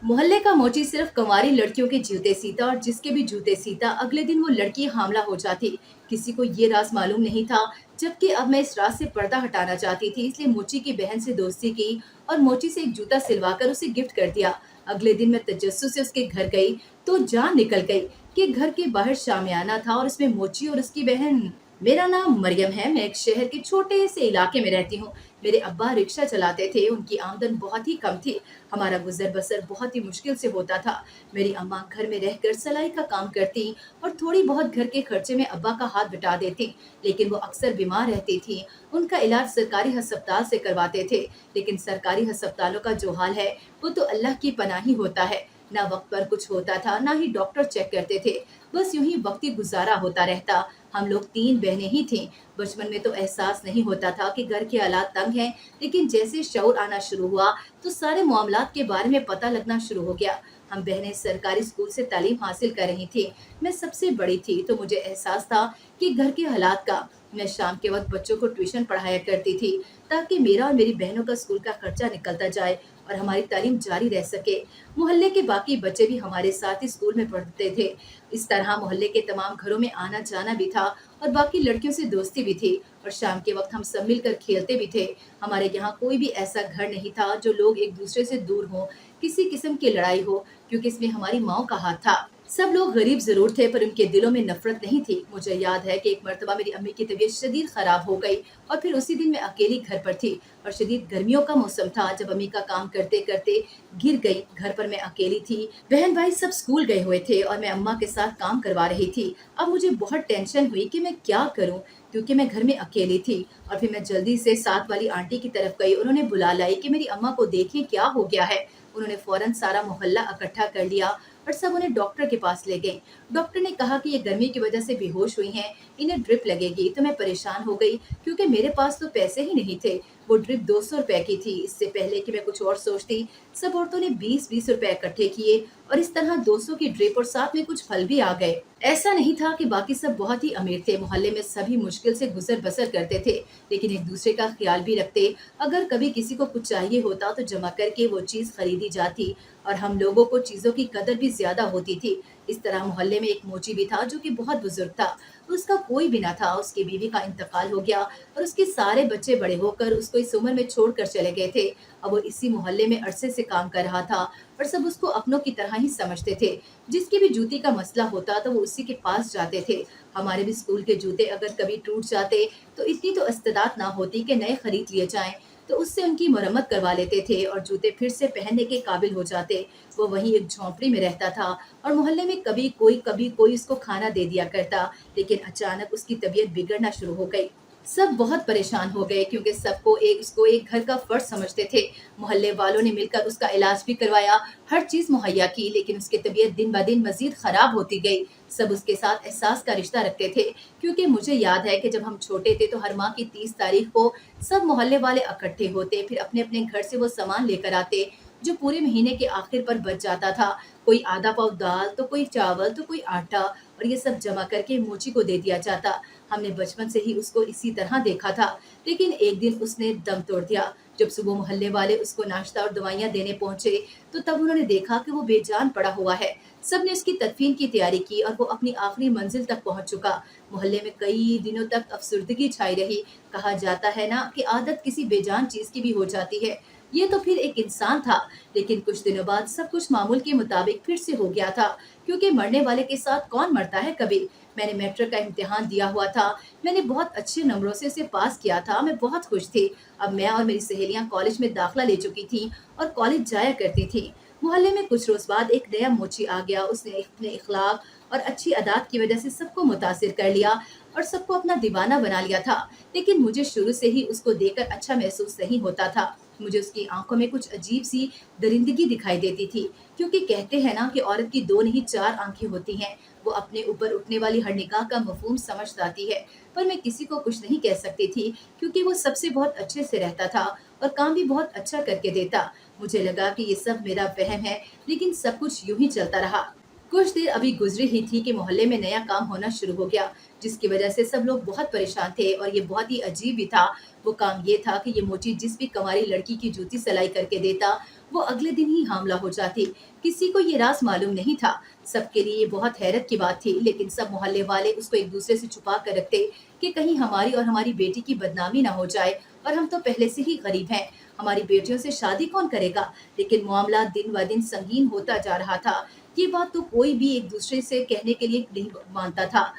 मोहल्ले का मोची सिर्फ कंवारी लड़कियों के जूते सीता और जिसके भी जूते सीता अगले दिन वो लड़की हामला हो जाती। किसी को ये राज मालूम नहीं था। जबकि अब मैं इस राज से पर्दा हटाना चाहती थी, इसलिए मोची की बहन से दोस्ती की और मोची से एक जूता सिलवाकर उसे गिफ्ट कर दिया। अगले दिन मैं तजस्सुस से उसके घर गई तो जान निकल गई कि घर के बाहर शामियाना था और उसमें मोची और उसकी बहन। मेरा नाम मरियम है, मैं एक शहर के छोटे से इलाके में रहती हूँ। मेरे अब्बा रिक्शा चलाते थे, उनकी आमदन बहुत ही कम थी। हमारा गुजर बसर बहुत ही मुश्किल से होता था। मेरी अम्मा घर में रहकर सिलाई का काम करती और थोड़ी बहुत घर के खर्चे में अब्बा का हाथ बटा देती, लेकिन वो अक्सर बीमार रहती थी। उनका इलाज सरकारी अस्पताल से करवाते थे, लेकिन सरकारी अस्पतालों का जो हाल है वो तो अल्लाह की पनाही होता है। ना वक्त पर कुछ होता था, ना ही डॉक्टर चेक करते थे। बस यूं ही वक्ती गुजारा होता रहता। हम लोग तीन बहनें ही थीं। बचपन में तो एहसास नहीं होता था कि घर के हालात तंग हैं, लेकिन जैसे शऊर आना शुरू हुआ तो सारे मामलात के बारे में पता लगना शुरू हो गया। हम बहनें सरकारी स्कूल से तालीम हासिल कर रही थी। मैं सबसे बड़ी थी तो मुझे एहसास था कि घर के हालात का। मैं शाम के वक्त बच्चों को ट्यूशन पढ़ाया करती थी ताकि मेरा और मेरी बहनों का स्कूल का खर्चा निकलता जाए और हमारी तालीम जारी रह सके। मोहल्ले के बाकी बच्चे भी हमारे साथ ही स्कूल में पढ़ते थे। इस तरह मोहल्ले के तमाम घरों में आना जाना भी था और बाकी लड़कियों से दोस्ती भी थी। और शाम के वक्त हम सब मिलकर खेलते भी थे। हमारे यहाँ कोई भी ऐसा घर नहीं था जो लोग एक दूसरे से दूर हों, किसी किस्म की लड़ाई हो, क्योंकि इसमें हमारी माओ का हाथ था। सब लोग गरीब जरूर थे पर उनके दिलों में नफरत नहीं थी। मुझे याद है कि एक मर्तबा मेरी अम्मी की तबीयत शदीद खराब हो गई और फिर उसी दिन मैं अकेली घर पर थी और शदीद गर्मियों का मौसम था। जब अम्मी का काम करते करते गिर गई, घर पर मैं अकेली थी। बहन भाई सब स्कूल गए हुए थे और मैं अम्मा के साथ काम करवा रही थी। अब मुझे बहुत टेंशन हुई कि मैं क्या करूं, क्योंकि मैं घर में अकेली थी। और फिर मैं जल्दी से साथ वाली आंटी की तरफ गई। उन्होंने बुला लाई कि मेरी अम्मा को देखिए क्या हो गया है। उन्होंने फौरन सारा मोहल्ला इकट्ठा कर लिया और सब उन्हें डॉक्टर के पास ले गए। डॉक्टर ने कहा कि ये गर्मी की वजह से बेहोश हुई हैं, इन्हें ड्रिप लगेगी। तो मैं परेशान हो गई क्योंकि मेरे पास तो पैसे ही नहीं थे। वो ड्रिप 200 रुपए की थी। इससे पहले कि मैं कुछ और सोचती, सब औरतों ने 20-20 रुपए इकट्ठे किए और इस तरह 200 की ड्रिप और साथ में कुछ फल भी आ गए। ऐसा नहीं था कि बाकी सब बहुत ही अमीर थे। मोहल्ले में सभी मुश्किल से गुजर बसर करते थे, लेकिन एक दूसरे का ख्याल भी रखते। अगर कभी किसी को कुछ चाहिए होता तो जमा करके वो चीज खरीदी जाती और हम लोगों को चीजों की कदर भी ज्यादा होती थी। इस तरह मोहल्ले में एक मोची भी था जो कि बहुत बुजुर्ग था। उसका कोई भी ना था, उसकी बीवी का इंतकाल हो गया और उसके सारे बच्चे बड़े होकर उसको इस उम्र में छोड़कर चले गए थे। अब वो इसी मोहल्ले में अरसे से काम कर रहा था और सब उसको अपनों की तरह ही समझते थे। जिसकी भी जूती का मसला होता तो वो उसी के पास जाते थे। हमारे भी स्कूल के जूते अगर कभी टूट जाते तो इतनी तो इस्तेदाद ना होती कि नए खरीद लिए जाएं, तो उससे उनकी मरम्मत करवा लेते थे और जूते फिर से पहनने के काबिल हो जाते। वो वहीं एक झोंपड़ी में रहता था और मोहल्ले में कभी कोई उसको खाना दे दिया करता। लेकिन अचानक उसकी तबीयत बिगड़ना शुरू हो गई। सब बहुत परेशान हो गए क्योंकि सबको एक उसको एक घर का फर्ज समझते थे। मोहल्ले वालों ने मिलकर उसका इलाज भी करवाया, हर चीज मुहैया की, लेकिन उसकी तबीयत दिन ब दिन मजीद खराब होती गई। सब उसके साथ एहसास का रिश्ता रखते थे, क्योंकि मुझे याद है कि जब हम छोटे थे तो हर माह की 30 तारीख को सब मोहल्ले वाले इकट्ठे होते, फिर अपने अपने घर से वो सामान लेकर आते जो पूरे महीने के आखिर पर बच जाता था। कोई आधा पाव दाल, तो कोई चावल, तो कोई आटा, और ये सब जमा करके मोची को दे दिया जाता। हमने बचपन से ही उसको इसी तरह देखा था। लेकिन एक दिन उसने दम तोड़ दिया। जब सुबह मोहल्ले वाले उसको नाश्ता और दवाइयाँ देने पहुंचे तो तब उन्होंने देखा कि वो बेजान पड़ा हुआ है। सबने उसकी तदफीन की तैयारी की और वो अपनी आखिरी मंजिल तक पहुंच चुका। मोहल्ले में कई दिनों तक अफसुर्दगी छाई रही। कहा जाता है ना कि आदत किसी बेजान चीज की भी हो जाती है। ये तो फिर एक इंसान था। लेकिन कुछ दिनों बाद सब कुछ मामूल के मुताबिक फिर से हो गया था, क्योंकि मरने वाले के साथ कौन मरता है कभी। मैंने मैट्रिक का इम्तिहान दिया हुआ था। मैंने बहुत अच्छे नंबरों से उसे पास किया था। मैं बहुत खुश थी। अब मैं और मेरी सहेलियां कॉलेज में दाखिला ले चुकी थी और कॉलेज जाया करती थी। मोहल्ले में कुछ रोज बाद एक नया मोची आ गया। उसने अपने इखलाक और अच्छी आदत की वजह से सबको मुतासिर कर लिया और सबको अपना दीवाना बना लिया था। लेकिन मुझे शुरू से ही उसको देखकर अच्छा महसूस नहीं होता था। मुझे उसकी आंखों में कुछ अजीब सी दरिंदगी दिखाई देती थी, क्योंकि कहते हैं ना कि औरत की दो नहीं चार आंखें होती हैं। वो अपने ऊपर उठने वाली हर निगाह का मफहूम समझ जाती है। पर मैं किसी को कुछ नहीं कह सकती थी, क्योंकि वो सबसे बहुत अच्छे से रहता था और काम भी बहुत अच्छा करके देता। मुझे लगा कि ये सब मेरा वहम है, लेकिन सब कुछ यूं ही चलता रहा। कुछ देर अभी गुजरी ही थी कि मोहल्ले में नया काम होना शुरू हो गया, जिसकी वजह से सब लोग बहुत परेशान थे और ये बहुत ही अजीब भी था। वो काम ये था कि ये मोची जिस भी कंवारी लड़की की जूती सिलाई करके देता, वो अगले दिन ही हामला हो जाती। किसी को ये राज मालूम नहीं था। सबके लिए ये बहुत हैरत की बात थी, लेकिन सब मोहल्ले वाले उसको एक दूसरे से छुपा कर रखते कि कहीं हमारी और हमारी बेटी की बदनामी ना हो जाए। और हम तो पहले से ही गरीब हैं, हमारी बेटियों से शादी कौन करेगा। लेकिन मामला दिन ब दिन संगीन होता जा रहा था। ये बात तो कोई भी एक दूसरे से कहने के लिए नहीं मानता था।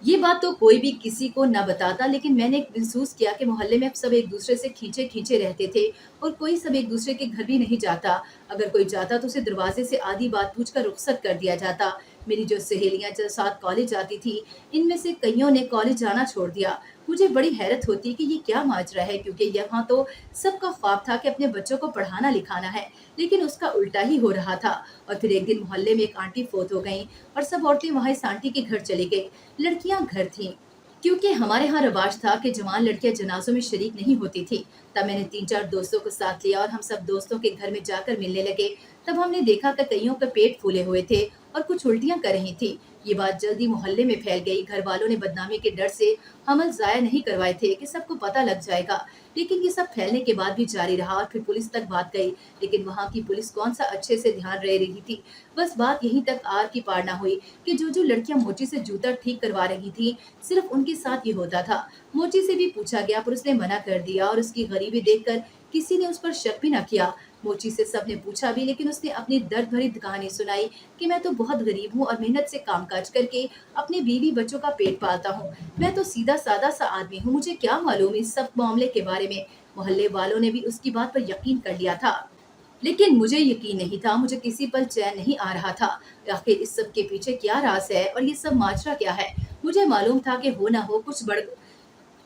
ये बात तो कोई भी किसी को ना बताता, लेकिन मैंने महसूस किया कि मोहल्ले में अब सब एक दूसरे से खींचे खींचे रहते थे और कोई सब एक दूसरे के घर भी नहीं जाता। अगर कोई जाता तो उसे दरवाजे से आधी बात पूछकर रुखसत कर दिया जाता। मेरी जो सहेलियां जो साथ कॉलेज जाती थी, इनमें से कईयों ने कॉलेज जाना छोड़ दिया। मुझे बड़ी हैरत होती कि ये क्या माजरा है, क्योंकि यहाँ तो सबका ख्वाब था कि अपने बच्चों को पढ़ाना लिखाना है, लेकिन उसका उल्टा ही हो रहा था। और फिर एक दिन मोहल्ले में एक आंटी फोत हो गई और सब औरतें वहां इस आंटी के घर चली गई। लड़कियां घर थीं, क्योंकि हमारे यहाँ रिवाज था कि जवान लड़कियां जनाजों में शरीक नहीं होती थी। तब मैंने 3-4 दोस्तों को साथ लिया और हम सब दोस्तों के घर में जाकर मिलने लगे। तब हमने देखा कि कईयों के पेट फूले हुए थे और कुछ उल्टियां कर रही थी। ये बात जल्दी मोहल्ले में फैल गई। घर वालों ने बदनामी के डर से हमल जाया नहीं करवाए थे कि सबको पता लग जाएगा। लेकिन ये सब फैलने के बाद भी जारी रहा और फिर पुलिस तक बात गई। लेकिन वहाँ की पुलिस कौन सा अच्छे से ध्यान रह रही थी। बस बात यहीं तक आर की पार ना हुई कि जो जो लड़कियां मोची से जूता ठीक करवा रही थी, सिर्फ उनके साथ ये होता था। मोची से भी पूछा गया पर उसने मना कर दिया और उसकी गरीबी देखकर किसी ने उस पर शक भी न किया। मोची से सबने पूछा भी, लेकिन उसने अपनी दर्द भरी कहानी सुनाई कि मैं तो बहुत गरीब हूँ और मेहनत से कामकाज करके अपने बीवी बच्चों का पेट पालता हूँ। मैं तो सीधा सादा सा आदमी हूँ, मुझे क्या मालूम इस सब मामले के बारे में। मोहल्ले वालों ने भी उसकी बात पर यकीन कर लिया था, लेकिन मुझे यकीन नहीं था। मुझे किसी पल चैन नहीं आ रहा था। आखिर इस सब के पीछे क्या राज है और ये सब माजरा क्या है। मुझे मालूम था कि हो ना हो कुछ बड़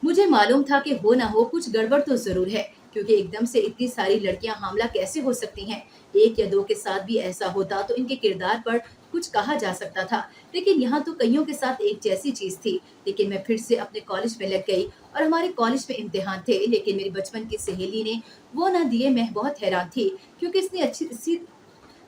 मुझे मालूम था कि हो ना हो कुछ गड़बड़ तो जरूर है, क्योंकि एकदम से इतनी सारी लड़कियां हामला कैसे हो सकती हैं। एक या दो के साथ भी ऐसा होता तो इनके किरदार पर कुछ कहा जा सकता था, लेकिन यहाँ तो कईयों के साथ एक जैसी चीज थी। लेकिन मैं फिर से अपने कॉलेज में लग गई और हमारे कॉलेज में इम्तिहान थे, लेकिन मेरी बचपन की सहेली ने वो ना दिए। मैं बहुत हैरान थी, क्योंकि इसने अच्छी इसी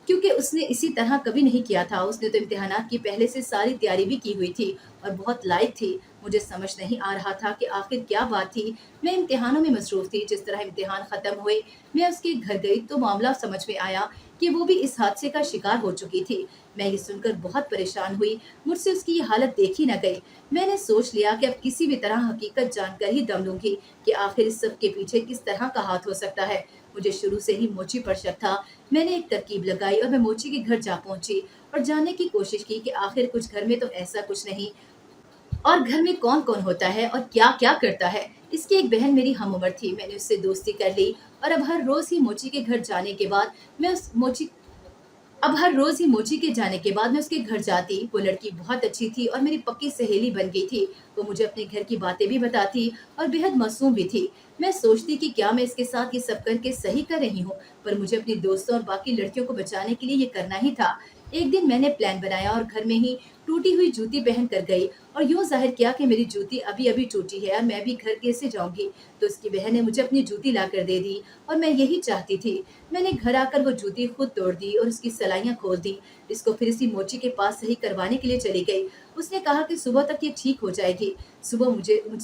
क्योंकि उसने इसी तरह कभी नहीं किया था। उसने तो इम्तिहानात की पहले से सारी तैयारी भी की हुई थी और बहुत लायक थी। मुझे समझ नहीं आ रहा था कि आखिर क्या बात थी। मैं इम्तिहानों में मसरूफ थी। जिस तरह इम्तिहान खत्म हुए मैं उसके घर गई तो मामला समझ में आया कि वो भी इस हादसे का शिकार हो चुकी थी। मैं ये सुनकर बहुत परेशान हुई। मुझसे उसकी ये हालत देखी न गई। मैंने सोच लिया कि अब किसी भी तरह हकीकत जानकर ही दम लूंगी कि आखिर इस सब के पीछे किस तरह का हाथ हो सकता है। मुझे शुरू से ही मोची पर शक था। मैंने एक तरकीब लगाई और मैं मोची के घर जा पहुंची और जानने की कोशिश की कि आखिर कुछ घर में तो ऐसा कुछ नहीं, और घर में कौन कौन होता है और क्या क्या करता है। इसकी एक बहन मेरी हम उम्र थी। मैंने उससे दोस्ती कर ली और अब हर रोज ही मोची के घर जाने के बाद मैं उस मोची अब हर रोज ही मोची के जाने के बाद मैं उसके घर जाती। वो लड़की बहुत अच्छी थी और मेरी पक्की सहेली बन गई थी। वो मुझे अपने घर की बातें भी बताती और बेहद मासूम भी थी। मैं सोचती कि क्या मैं इसके साथ ये सब करके सही कर रही हूँ, पर मुझे अपनी दोस्तों और बाकी लड़कियों को बचाने के लिए ये करना ही था। एक दिन मैंने प्लान बनाया और घर में ही टूटी हुई जूती पहन कर गई और यूं जाहिर किया कि मेरी जूती अभी अभी टूटी है और मैं भी घर कैसे जाऊंगी। तो उसकी बहन ने मुझे अपनी जूती ला कर दे दी और मैं यही चाहती थी। मैंने घर आकर वो जूती खुद तोड़ दी और उसकी सलाइयां खोल दी। इसको फिर इसी मोची के पास सही करवाने के लिए चली गई। उसने कहा कि सुबह तक ये ठीक हो जाएगी। सुबह मुझे मुझ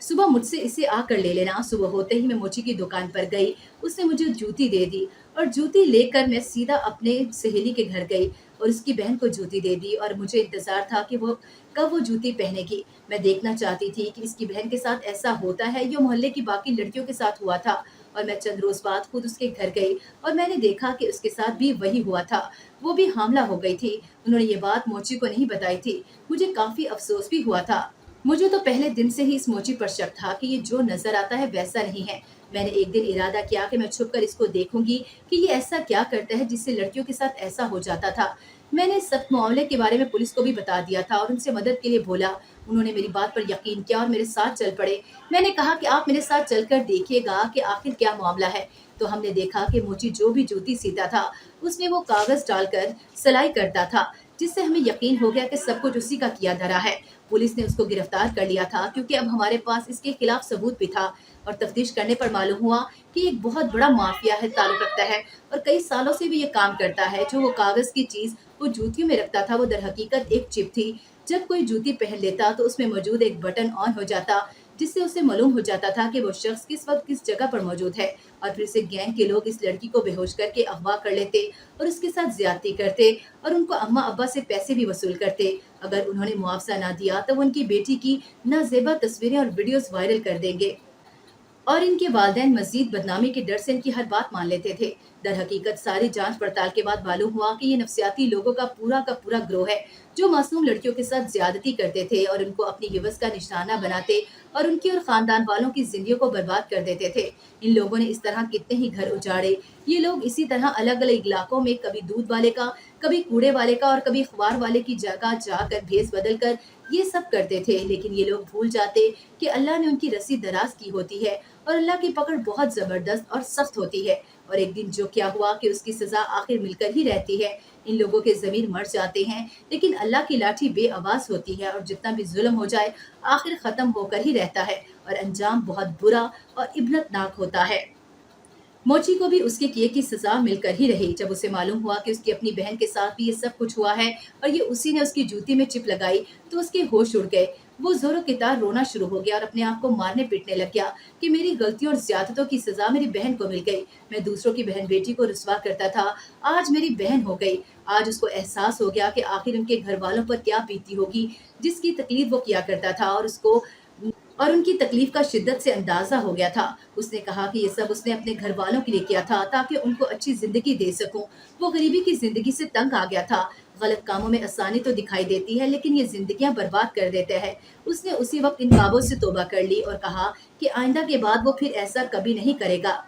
सुबह मुझसे इसे आकर ले लेना। सुबह होते ही मैं मोची की दुकान पर गई। उसने मुझे जूती दे दी और जूती लेकर मैं सीधा अपने सहेली के घर गई और उसकी बहन को जूती दे दी। और मुझे इंतजार था कि वो कब वो जूती पहनेगी। मैं देखना चाहती थी कि इसकी बहन के साथ ऐसा होता है जो मोहल्ले की बाकी लड़कियों के साथ हुआ था। और मैं चंद रोज बाद खुद उसके घर गई और मैंने देखा कि उसके साथ भी वही हुआ था। वो भी हामला हो गई थी। उन्होंने ये बात मोची को नहीं बताई थी। मुझे काफी अफसोस भी हुआ था। मुझे तो पहले दिन से ही इस मोची पर शक था कि ये जो नजर आता है वैसा नहीं है। मैंने एक दिन इरादा किया कि मैं छुपकर इसको देखूंगी कि ये ऐसा क्या करता है जिससे लड़कियों के साथ ऐसा हो जाता था। मैंने इस सब मामले के बारे में पुलिस को भी बता दिया था और उनसे मदद के लिए बोला। उन्होंने मेरी बात पर यकीन किया और मेरे साथ चल पड़े। मैंने कहा कि आप मेरे साथ चलकर देखिएगा कि आखिर क्या मामला है। तो हमने देखा कि मोची जो भी जूती सीता था उसमें वो कागज डालकर सिलाई करता था, जिससे हमें यकीन हो गया कि सब कुछ उसी का किया धरा है। पुलिस ने उसको गिरफ्तार कर लिया था, क्योंकि अब हमारे पास इसके खिलाफ सबूत भी था। और तफ्तीश करने पर मालूम हुआ कि एक बहुत बड़ा माफिया है ताल्लुक रखता है और कई सालों से भी ये काम करता है। जो वो कागज की चीज वो जूतियों में रखता था वो दर हकीकत एक चिप थी। जब कोई जूती पहन लेता तो उसमें मौजूद एक बटन ऑन हो जाता, जिससे उसे मालूम हो जाता था कि वो शख्स किस वक्त किस जगह पर मौजूद है। और फिर से गैंग के लोग इस लड़की को बेहोश करके अगवा कर लेते और उसके साथ ज्यादती करते और उनको अम्मा अब्बा से पैसे भी वसूल करते। अगर उन्होंने मुआवजा ना दिया तो वो उनकी बेटी की नाजेबा तस्वीरें और वीडियोस वायरल कर देंगे। और इनके वालिदैन मजीद बदनामी के डर से इनकी हर बात मान लेते थे। दर हकीकत सारी जांच पड़ताल के बाद मालूम हुआ कि ये नफसियाती लोगों का पूरा ग्रोह है, जो मासूम लड़कियों के साथ ज्यादती करते थे और उनको अपनी हिवस का निशाना बनाते और उनकी और खानदान वालों की जिंदगियों को बर्बाद कर देते थे। इन लोगों ने इस तरह कितने ही घर उजाड़े। ये लोग इसी तरह अलग अलग इलाकों में कभी दूध वाले का, कभी कूड़े वाले का और कभी अखबार वाले की जगह जाकर भेस बदल कर ये सब करते थे। लेकिन ये लोग भूल जाते कि अल्लाह ने उनकी रस्सी दराज की होती है और अल्लाह की पकड़ बहुत जबरदस्त और सख्त होती है। और एक दिन जो क्या हुआ कि उसकी सजा आखिर मिलकर ही रहती है। इन लोगों के जमीर मर जाते हैं, लेकिन अल्लाह की लाठी बेआवाज होती है और जितना भी जुल्म हो जाए आखिर खत्म होकर ही रहता है और अंजाम बहुत बुरा और इबरतनाक होता है। मोची को भी उसके किए की सजा मिलकर ही रही। जब उसे मालूम हुआ कि उसकी अपनी बहन के साथ भी ये सब कुछ हुआ है और ये उसी ने उसकी जूती में चिप लगाई, तो उसके होश उड़ गए। वो जोरों की तार रोना शुरू हो गया और अपने आप को मारने पीटने लग गया कि मेरी गलतियों और ज्यादतों की सजा मेरी बहन को मिल गई। मैं दूसरों की बहन बेटी को रुस्वा करता था, आज मेरी बहन हो गई। आज उसको एहसास हो गया कि आखिर उनके घर वालों पर क्या बीती होगी, जिसकी तकलीफ वो किया करता था और उसको और उनकी तकलीफ का शिद्दत से अंदाजा हो गया था। उसने कहा कि ये सब उसने अपने घर वालों के लिए किया था ताकि उनको अच्छी जिंदगी दे सकूं। वो गरीबी की जिंदगी से तंग आ गया था। गलत कामों में आसानी तो दिखाई देती है, लेकिन ये जिंदगियां बर्बाद कर देते हैं। उसने उसी वक्त इन बाबों से तौबा कर ली और कहा कि आइंदा के बाद वो फिर ऐसा कभी नहीं करेगा।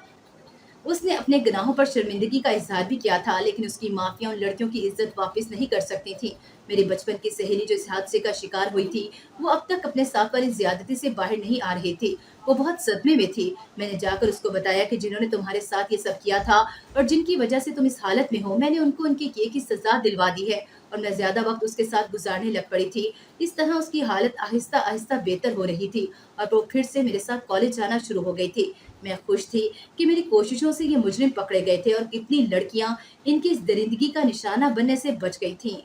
उसने अपने गुनाहों पर शर्मिंदगी का इजहार भी किया था, लेकिन उसकी माफिया उन लड़कियों की इज्जत वापस नहीं कर सकती थी। मेरी बचपन की सहेली जो इस हादसे का शिकार हुई थी, वो अब तक अपने साथ वाली ज्यादती से बाहर नहीं आ रही थी। वो बहुत सदमे में थी। मैंने जाकर उसको बताया कि जिन्होंने तुम्हारे साथ ये सब किया था और जिनकी वजह से तुम इस हालत में हो, मैंने उनको उनके किए की सजा दिलवा दी है और मैं ज्यादा वक्त उसके साथ गुजारने लग पड़ी थी। इस तरह उसकी हालत आहिस्ता आहिस्ता बेहतर हो रही थी और वो फिर से मेरे साथ कॉलेज जाना शुरू हो गई थी। मैं खुश थी कि मेरी कोशिशों से ये मुजरिम पकड़े गए थे और कितनी लड़कियां इनकी इस दरिंदगी का निशाना बनने से बच गई थीं।